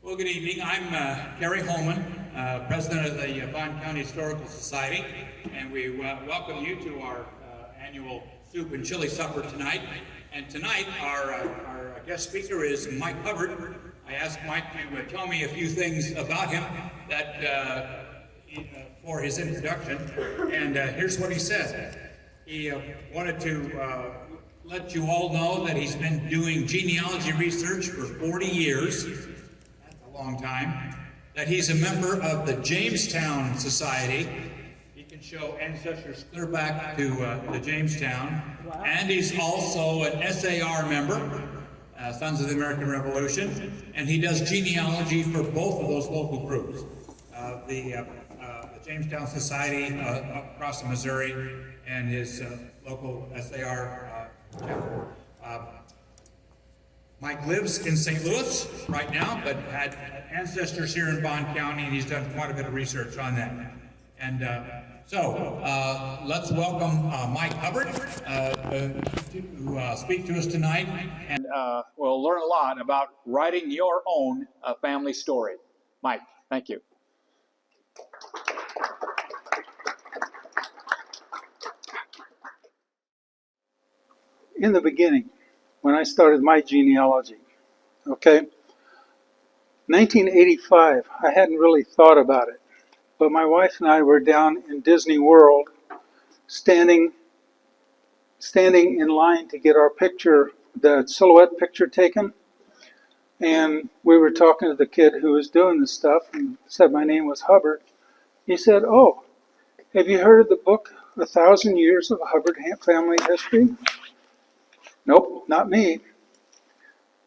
Well, good evening. I'm Gary Holman, president of the Bond County Historical Society, and we welcome you to our annual soup and chili supper tonight. And tonight, our guest speaker is Mike Hubbard. I asked Mike to tell me a few things about him for his introduction, and here's what he said. He wanted to let you all know that he's been doing genealogy research for 40 years. Long time, that he's a member of the Jamestown Society. He can show ancestors clear back to Jamestown. Wow. And he's also an SAR member, Sons of the American Revolution, and he does genealogy for both of those local groups. The Jamestown Society across the Missouri and his local SAR chapter. Mike lives in St. Louis right now, but had ancestors here in Bond County, and he's done quite a bit of research on that. And so let's welcome Mike Hubbard to speak to us tonight. And we'll learn a lot about writing your own family story. Mike, thank you. In the beginning, when I started my genealogy, 1985, I hadn't really thought about it, but my wife and I were down in Disney World, standing in line to get our picture, the silhouette picture taken, and we were talking to the kid who was doing this stuff and said my name was Hubbard. He said, "Oh, have you heard of the book, 1,000 Years of Hubbard Family History?" Nope, not me.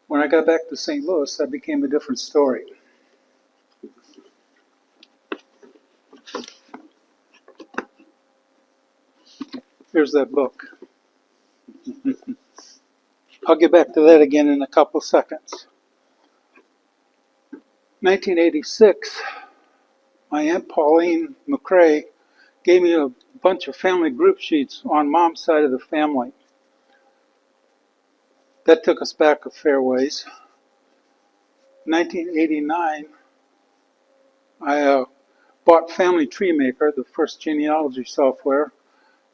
When I got back to St. Louis, that became a different story. Here's that book. I'll get back to that again in a couple seconds. 1986, my Aunt Pauline McCrae gave me a bunch of family group sheets on Mom's side of the family. That took us back a fair ways. 1989, I bought Family Tree Maker, the first genealogy software.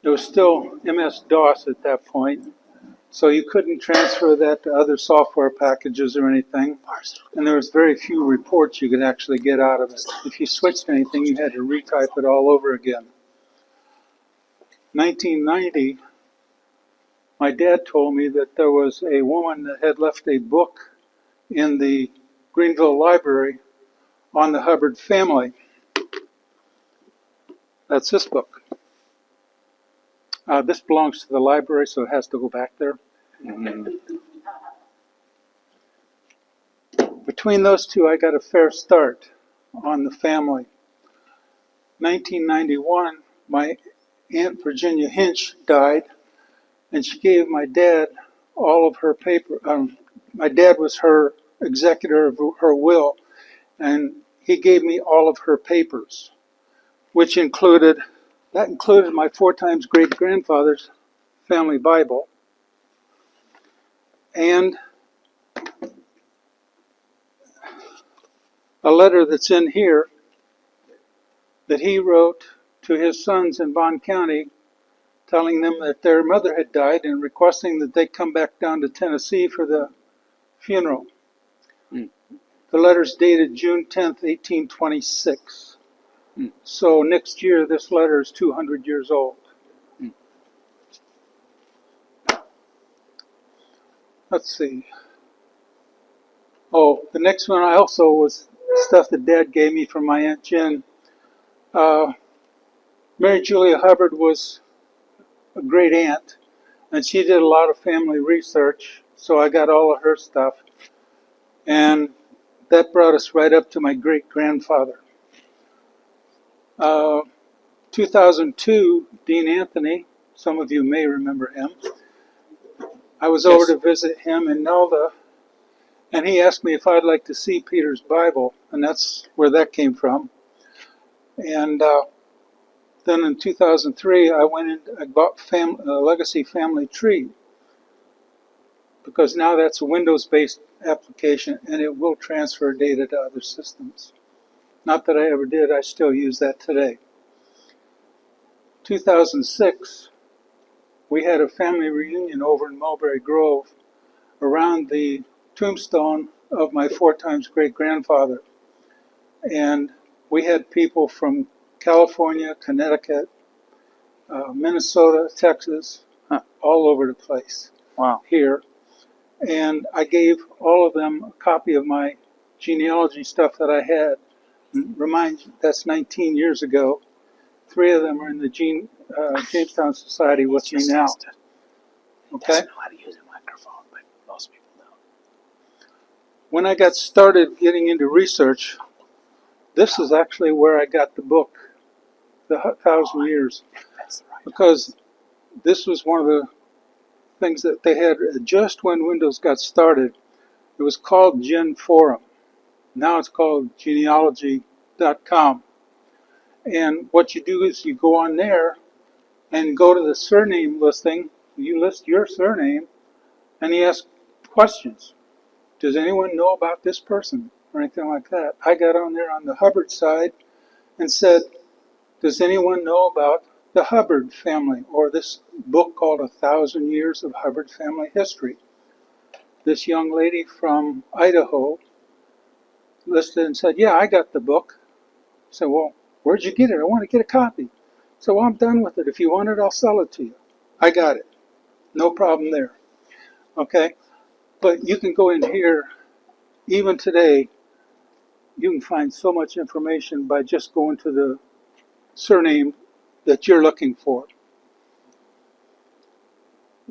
It was still MS-DOS at that point, so you couldn't transfer that to other software packages or anything. And there was very few reports you could actually get out of it. If you switched anything, you had to retype it all over again. 1990, my dad told me that there was a woman that had left a book in the Greenville Library on the Hubbard family. That's this book. This belongs to the library, so it has to go back there. Between those two, I got a fair start on the family. 1991, my Aunt Virginia Hinch died, and she gave my dad all of her paper. My dad was her executor of her will, and he gave me all of her papers, which included my 4 times great-grandfather's family Bible, and a letter that's in here that he wrote to his sons in Bond County, telling them that their mother had died and requesting that they come back down to Tennessee for the funeral. The letter's dated June 10th, 1826. So next year, this letter is 200 years old. Let's see. Oh, the next one I also was stuff that Dad gave me from my Aunt Jen. Mary Julia Hubbard was a great aunt, and she did a lot of family research, so I got all of her stuff. And that brought us right up to my great-grandfather. 2002, Dean Anthony, some of you may remember him. I was over to visit him in Nelda, and he asked me if I'd like to see Peter's Bible, and that's where that came from. And then in 2003, I went in, I bought Legacy Family Tree. because now that's a Windows-based application and it will transfer data to other systems. Not that I ever did, I still use that today. 2006, we had a family reunion over in Mulberry Grove around the tombstone of my 4 times great-grandfather. And we had people from California, Connecticut, Minnesota, Texas, all over the place. Wow. Here. And I gave all of them a copy of my genealogy stuff that I had. Remind you, that's 19 years ago. 3 of them are in the Jamestown Society with me now. Okay? Doesn't know how to use a microphone, but most people know. When I got started getting into research, this is actually where I got the book, The 1,000 Years, That's the right. because this was one of the things that they had just when Windows got started. It was called Gen Forum. Now it's called genealogy.com. And what you do is you go on there and go to the surname listing. You list your surname and you ask questions. Does anyone know about this person or anything like that? I got on there on the Hubbard side and said, does anyone know about the Hubbard family or this book called 1,000 Years of Hubbard Family History? This young lady from Idaho listed and said, yeah, I got the book. I said, well, where'd you get it? I want to get a copy. So, well, I'm done with it. If you want it, I'll sell it to you. I got it. No problem there. Okay? But you can go in here, even today, you can find so much information by just going to the surname that you're looking for.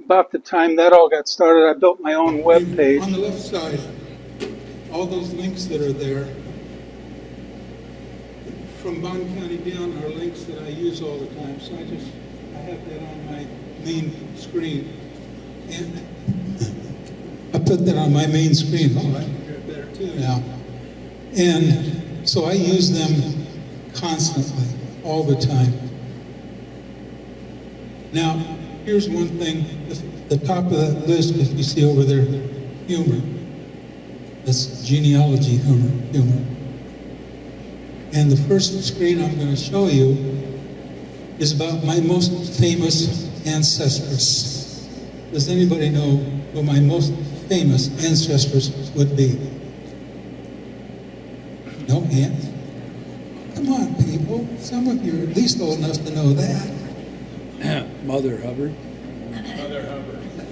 About the time that all got started, I built my own web page. On the left side, all those links that are there, from Bond County down, are links that I use all the time. So I have that on my main screen. And I put that on my main screen. Oh, I can hear it better too now. And so I use them constantly, all the time. Now, here's one thing, the top of that list, if you see over there, humor. That's genealogy humor. And the first screen I'm going to show you is about my most famous ancestors. Does anybody know who my most famous ancestors would be? No hands? Come on, people. Some of you are at least old enough to know that. Mother Hubbard.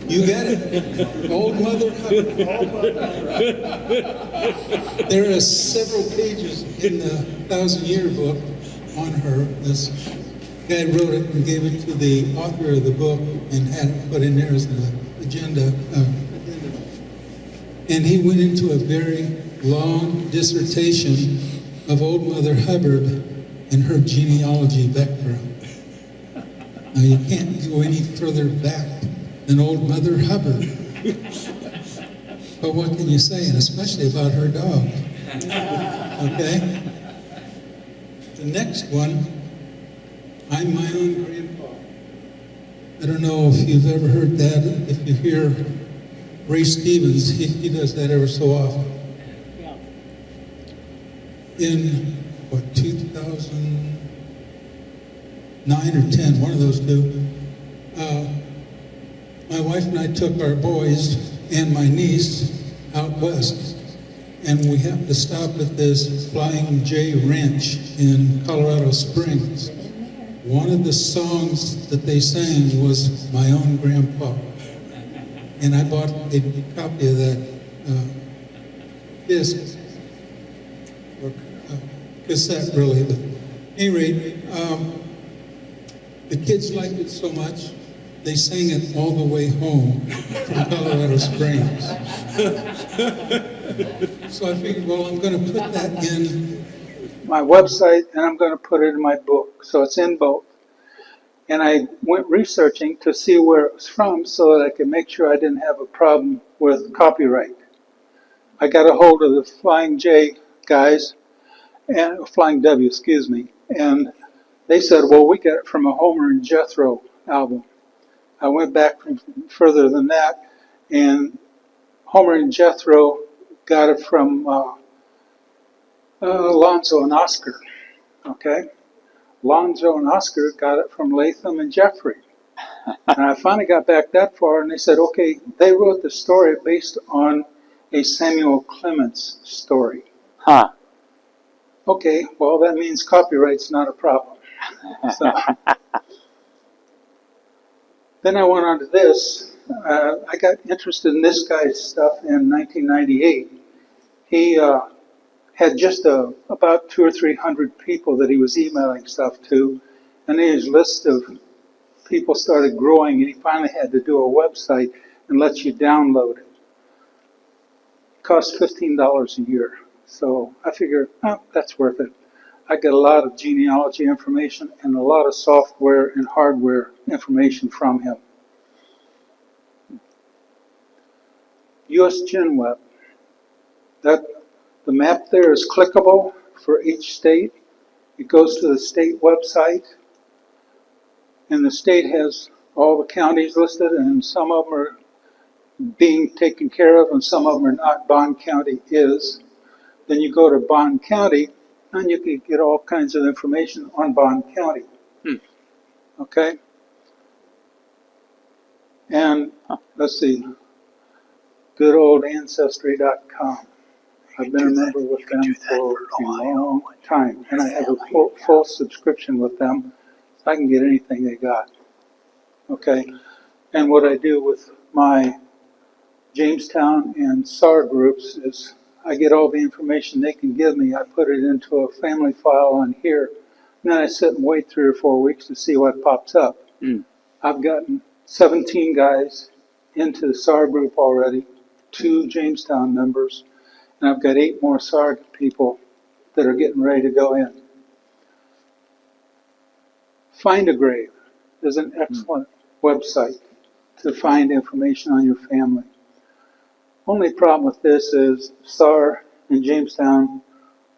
You get it. Old Mother Hubbard. There are several pages in the 1,000-year book on her. This guy wrote it and gave it to the author of the book and had it put in there as an agenda. And he went into a very long dissertation of Old Mother Hubbard and her genealogy background. Now, you can't go any further back than Old Mother Hubbard. But what can you say, and especially about her dog? Okay? The next one, I'm my own grandpa. I don't know if you've ever heard that. If you hear Ray Stevens, he does that ever so often. In, 2009 or 10, one of those two, my wife and I took our boys and my niece out west, and we happened to stop at this Flying J Ranch in Colorado Springs. One of the songs that they sang was My Own Grandpa, and I bought a copy of that disc, or cassette really, but at any rate, the kids liked it so much, they sang it all the way home from Colorado Springs. So I figured, well, I'm going to put that in my website and I'm going to put it in my book. So it's in both. And I went researching to see where it was from so that I could make sure I didn't have a problem with copyright. I got a hold of the Flying J guys, and Flying W, excuse me, and they said, well, we got it from a Homer and Jethro album. I went back further than that, and Homer and Jethro got it from Alonzo and Oscar. Okay? Alonzo and Oscar got it from Latham and Jeffrey. And I finally got back that far, and they said, okay, they wrote the story based on a Samuel Clemens story. Huh. Okay, well, that means copyright's not a problem. So, then I went on to this. I got interested in this guy's stuff in 1998. He had just about 200 or 300 people that he was emailing stuff to, and his list of people started growing, and he finally had to do a website and let you download it. It cost $15 a year. So I figured, oh, that's worth it. I got a lot of genealogy information and a lot of software and hardware information from him. US GenWeb. The map there is clickable for each state. It goes to the state website, and the state has all the counties listed, and some of them are being taken care of, and some of them are not. Bond County is. Then you go to Bond County, and you can get all kinds of information on Bond County. Okay? And let's see, good old Ancestry.com. I've been a member with them for a long time, and I have a full subscription with them. I can get anything they got. Okay? And what I do with my Jamestown and SAR groups is I get all the information they can give me. I put it into a family file on here, and then I sit and wait 3 or 4 weeks to see what pops up. I've gotten 17 guys into the SAR group already, 2 Jamestown members, and I've got 8 more SAR people that are getting ready to go in. Find a Grave is an excellent website to find information on your family. Only problem with this is SAR and Jamestown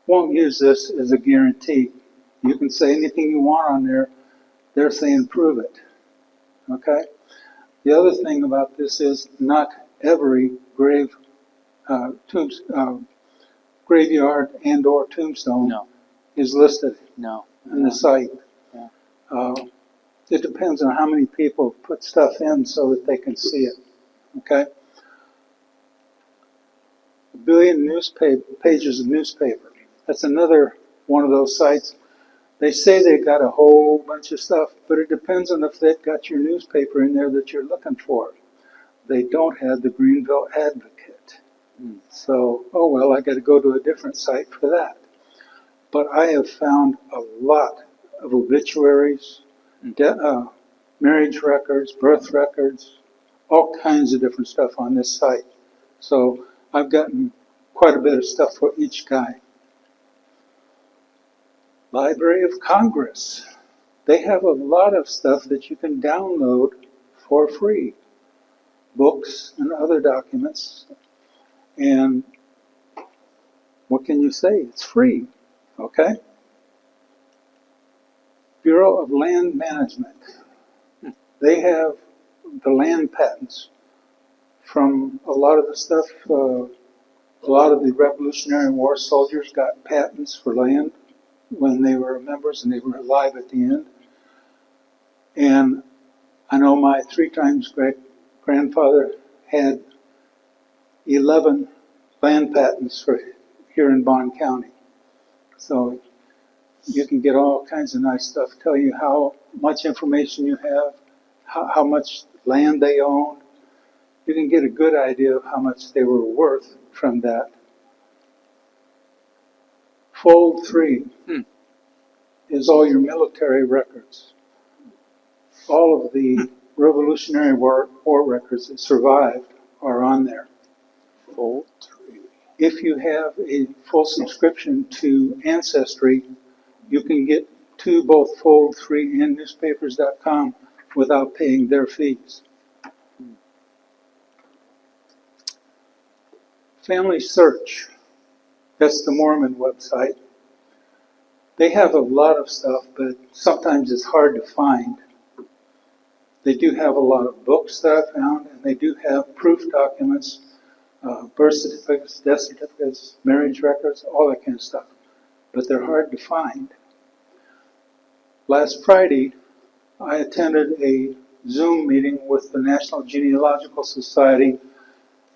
won't use this as a guarantee. You can say anything you want on there. They're saying prove it. Okay? The other thing about this is not every graveyard and or tombstone is listed in the site. It depends on how many people put stuff in so that they can see it. Okay? 1 billion pages of newspaper. That's another one of those sites. They say they've got a whole bunch of stuff, but it depends on if they've got your newspaper in there that you're looking for. They don't have the Greenville Advocate. So, oh well, I got to go to a different site for that. But I have found a lot of obituaries, marriage records, birth records, all kinds of different stuff on this site. So I've gotten quite a bit of stuff for each guy. Library of Congress. They have a lot of stuff that you can download for free. Books and other documents. And what can you say? It's free. Okay? Bureau of Land Management. They have the land patents from a lot of the stuff. A lot of the Revolutionary War soldiers got patents for land when they were members and they were alive at the end. And I know my 3 times great-grandfather had 11 land patents for here in Bond County. So you can get all kinds of nice stuff, tell you how much information you have, how much land they own. You can get a good idea of how much they were worth from that. Fold 3 is all your military records. All of the Revolutionary War records that survived are on there. Fold 3. If you have a full subscription to Ancestry, you can get to both Fold 3 and newspapers.com without paying their fees. Family Search, that's the Mormon website. They have a lot of stuff, but sometimes it's hard to find. They do have a lot of books that I found, and they do have proof documents birth certificates, death certificates, marriage records, all that kind of stuff. But they're hard to find. Last Friday, I attended a Zoom meeting with the National Genealogical Society,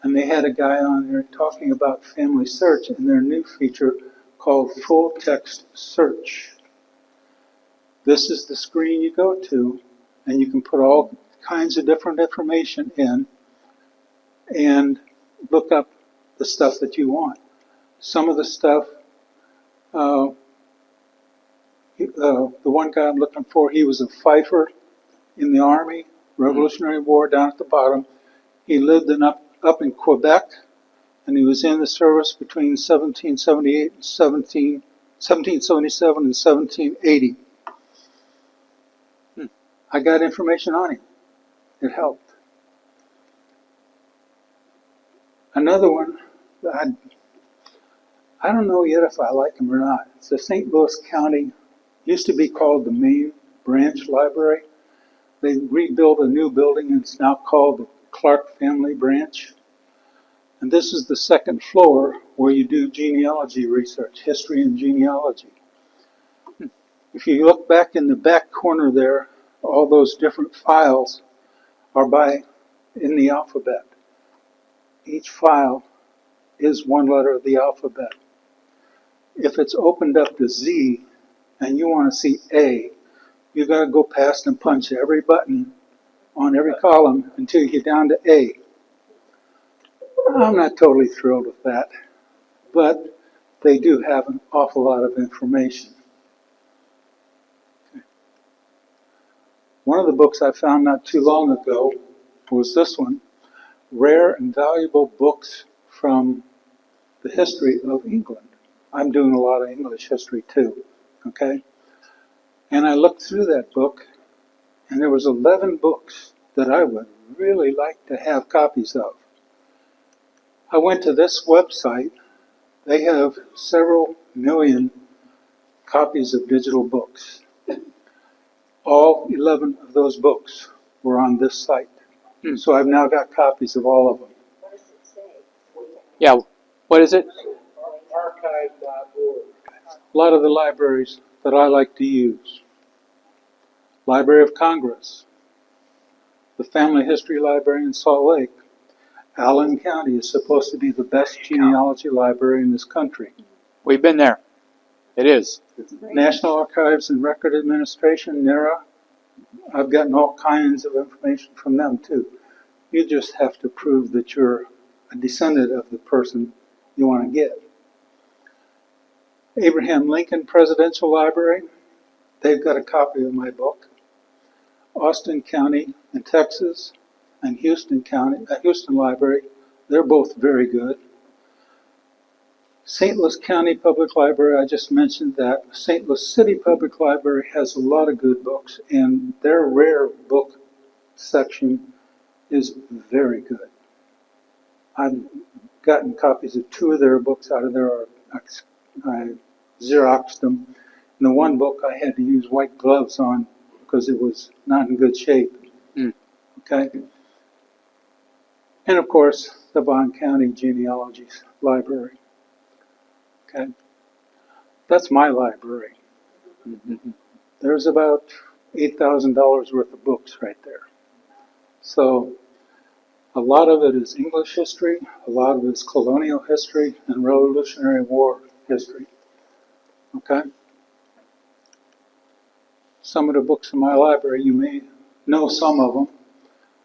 and they had a guy on there talking about family search and their new feature called Full Text Search. This is the screen you go to, and you can put all kinds of different information in and look up the stuff that you want. Some of the stuff, the one guy I'm looking for, he was a fifer in the Army, Revolutionary War, down at the bottom. He lived up in Quebec, and he was in the service between 1778 and 1777 and 1780. I got information on him. It helped. Another one, I don't know yet if I like him or not. It's the St. Louis County, used to be called the Main Branch Library. They rebuilt a new building, and it's now called the Clark Family Branch. And this is the second floor where you do genealogy research, history and genealogy. If you look back in the back corner there, all those different files are in the alphabet. Each file is one letter of the alphabet. If it's opened up to Z and you want to see A, you got to go past and punch every button on every column until you get down to A. I'm not totally thrilled with that, but they do have an awful lot of information. One of the books I found not too long ago was this one, Rare and Valuable Books from the History of England. I'm doing a lot of English history too, okay? And I looked through that book, and there was 11 books that I would really like to have copies of. I went to this website. They have several million copies of digital books. All 11 of those books were on this site. So I've now got copies of all of them. Yeah, what is it? Archive.org. A lot of the libraries that I like to use. Library of Congress, the Family History Library in Salt Lake. Allen County is supposed to be the best genealogy library in this country. We've been there. It is. National Archives and Record Administration, NARA, I've gotten all kinds of information from them too. You just have to prove that you're a descendant of the person you want to get. Abraham Lincoln Presidential Library, they've got a copy of my book. Austin County in Texas and Houston Library, they're both very good. St. Louis County Public Library, I just mentioned that. St. Louis City Public Library has a lot of good books, and their rare book section is very good. I've gotten copies of 2 of their books out of there. I Xeroxed them. And the one book I had to use white gloves on because it was not in good shape. Okay? And of course, the Bond County Genealogy Library. Okay? That's my library. There's about $8,000 worth of books right there. So a lot of it is English history, a lot of it is colonial history and Revolutionary War history. Okay? Some of the books in my library, you may know some of them.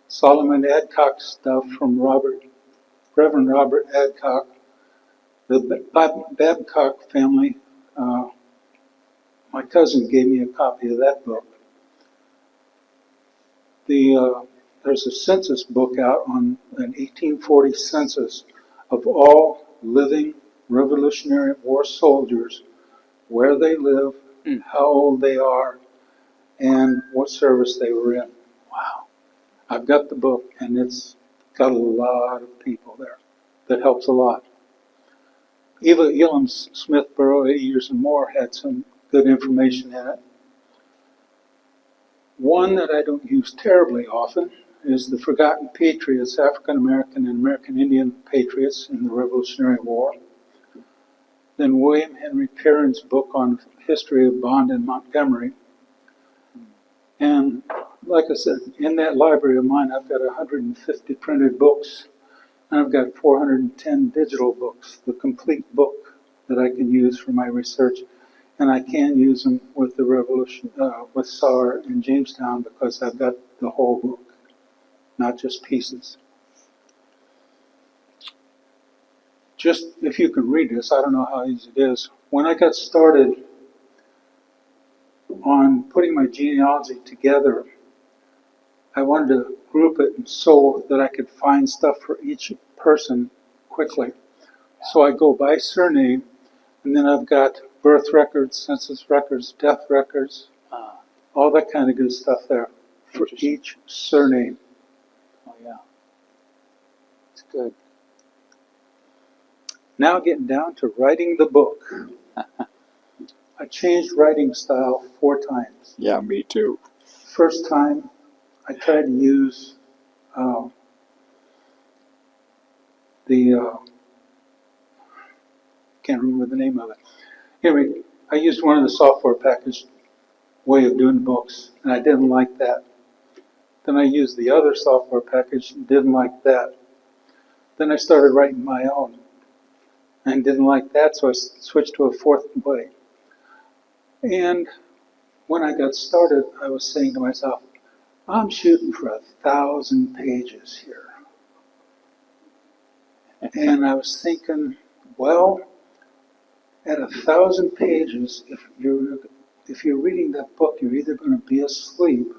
Solomon Adcock stuff from Reverend Robert Adcock. The Babcock family, my cousin gave me a copy of that book. There's a census book out on an 1840 census of all living Revolutionary War soldiers, where they live, how old they are, and what service they were in. Wow. I've got the book, and it's got a lot of people there. That helps a lot. Eva Elam's Smithborough, 80 Years and More, had some good information in it. One that I don't use terribly often is The Forgotten Patriots, African American and American Indian Patriots in the Revolutionary War. Then William Henry Perrin's book on history of Bond and Montgomery. And like I said, in that library of mine, I've got 150 printed books, and I've got 410 digital books, the complete book that I can use for my research. And I can use them with the Revolution, with SAR in Jamestown, because I've got the whole book, not just pieces. Just, if you can read this, I don't know how easy it is. When I got started on putting my genealogy together, I wanted to group it so that I could find stuff for each person quickly. So I go by surname, and then I've got birth records, census records, death records, all that kind of good stuff there for each surname. Oh, yeah. It's good. Now getting down to writing the book. I changed writing style 4 times. Yeah, me too. First time, I tried to use can't remember the name of it. Anyway, I used one of the software package way of doing books, and I didn't like that. Then I used the other software package and didn't like that. Then I started writing my own and didn't like that, so I switched to a 4th way. And when I got started, I was saying to myself, I'm shooting for 1,000 pages here. And I was thinking, well, at 1,000 pages, if you're reading that book, you're either going to be asleep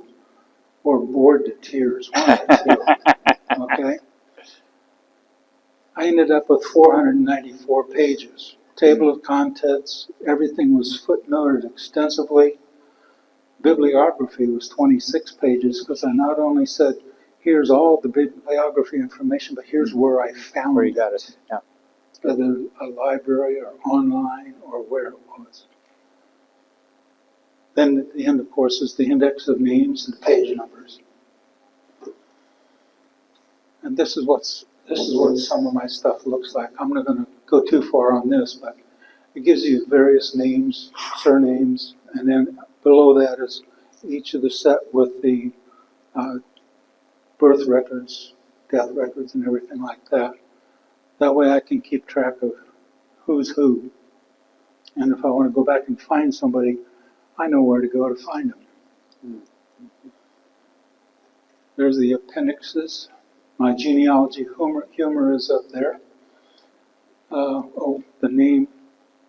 or bored to tears. One of the two. Okay? I ended up with 494 pages. Table of contents, everything was footnoted extensively. Bibliography was 26 pages, because I not only said, here's all the bibliography information, but here's where I found Where you got it. Yeah. whether a library or online or where it was. Then at the end, of course, is the index of names and page numbers. And this is what some of my stuff looks like. I'm not going to go too far on this, but it gives you various names, surnames, and then below that is each of the set with the birth records, death records, and everything like that. That way I can keep track of who's who. And if I want to go back and find somebody, I know where to go to find them. There's the appendixes. My genealogy humor is up there. The name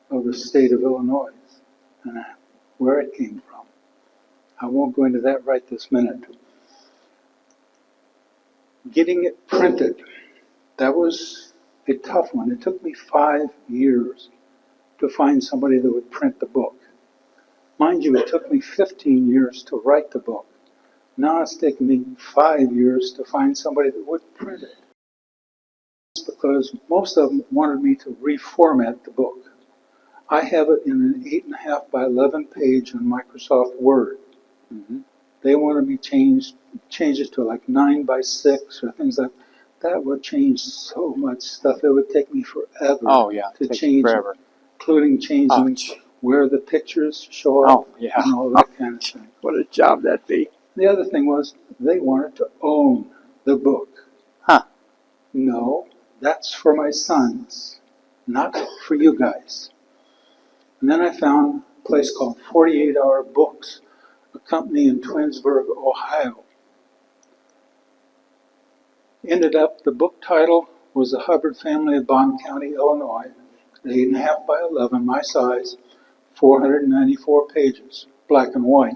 of the state of Illinois and where it came from. I won't go into that right this minute. Getting it printed, that was a tough one. It took me 5 years to find somebody that would print the book. Mind you, it took me 15 years to write the book. Now it's taken me 5 years to find somebody that would print it. It's because most of them wanted me to reformat the book. I have it in an 8.5 by 11 page on Microsoft Word. Mm-hmm. They wanted me change it to like 9 by 6 or things like that. That would change so much stuff. It would take me forever to change forever. it, including changing where the pictures show up and all that kind of thing. What a job that'd be. The other thing was they wanted to own the book. Huh. No, that's for my sons, not for you guys. And then I found a place called 48 Hour Books, a company in Twinsburg, Ohio. Ended up, the book title was The Hubbard Family of Bond County, Illinois, 8.5 by 11, my size, 494 pages, black and white.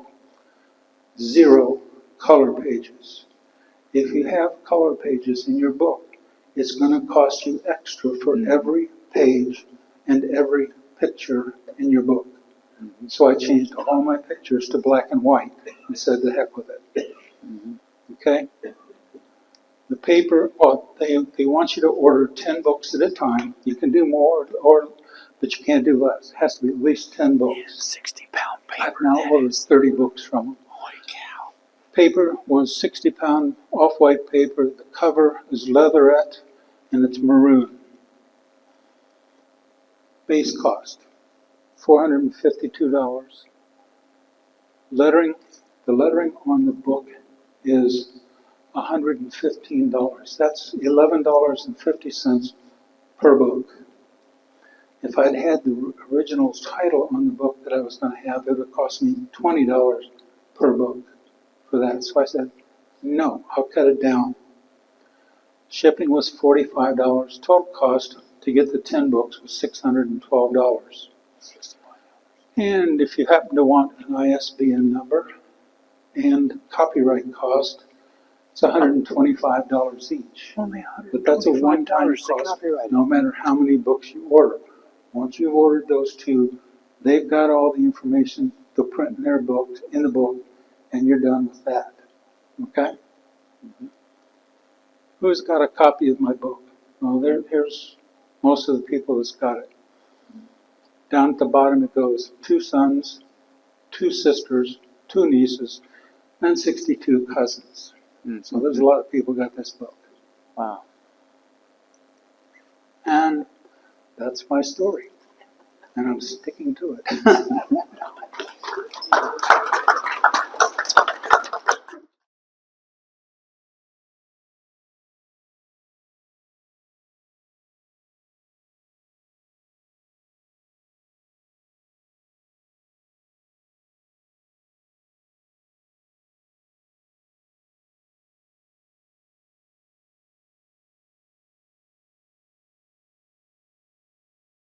0 color pages. If you have color pages in your book, it's going to cost you extra for every page and every picture in your book. So I changed all my pictures to black and white and said, the heck with it. Okay? The paper, they want you to order 10 books at a time. You can do more, but you can't do less. It has to be at least 10 books. 60-pound paper. I've now ordered 30 books from them. Holy cow. Paper was 60-pound off-white paper. The cover is leatherette and it's maroon. Base cost, $452. Lettering, the lettering on the book is $115. That's $11.50 per book. If I'd had the original title on the book that I was going to have, it would cost me $20 per book for that. So I said, no, I'll cut it down. Shipping was $45. Total cost to get the 10 books was $612. And if you happen to want an ISBN number and copyright cost, it's $125 each. Only But that's a one-time $125 to cost, copyright. no matter how many books you order. Once you've ordered those two, they've got all the information, they'll print in their book, in the book, and you're done with that. Okay? Who's got a copy of my book? Well, here's most of the people that's got it. Down at the bottom it goes 2 sons, 2 sisters, 2 nieces, and 62 cousins. So there's a lot of people got this book. Wow. And that's my story. And I'm sticking to it.